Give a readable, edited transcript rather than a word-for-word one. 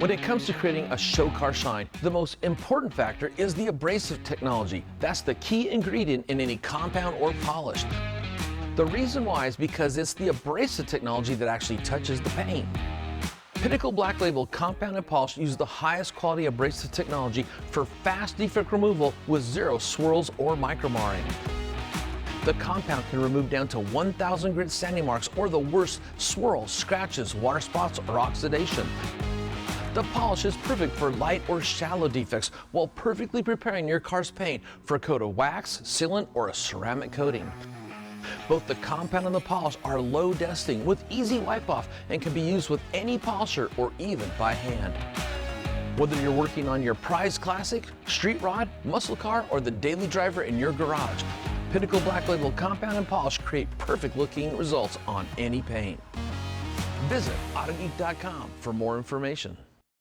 When it comes to creating a show car shine, the most important factor is the abrasive technology. That's the key ingredient in any compound or polish. The reason why is because it's the abrasive technology that actually touches the paint. Pinnacle Black Label Compound and Polish use the highest quality abrasive technology for fast defect removal with zero swirls or micromarring. The compound can remove down to 1,000 grit sanding marks or the worst swirls, scratches, water spots, or oxidation. The polish is perfect for light or shallow defects while perfectly preparing your car's paint for a coat of wax, sealant, or a ceramic coating. Both the compound and the polish are low dusting with easy wipe off and can be used with any polisher or even by hand. Whether you're working on your prized classic, street rod, muscle car, or the daily driver in your garage, Pinnacle Black Label Compound and Polish create perfect looking results on any paint. Visit Autogeek.com for more information.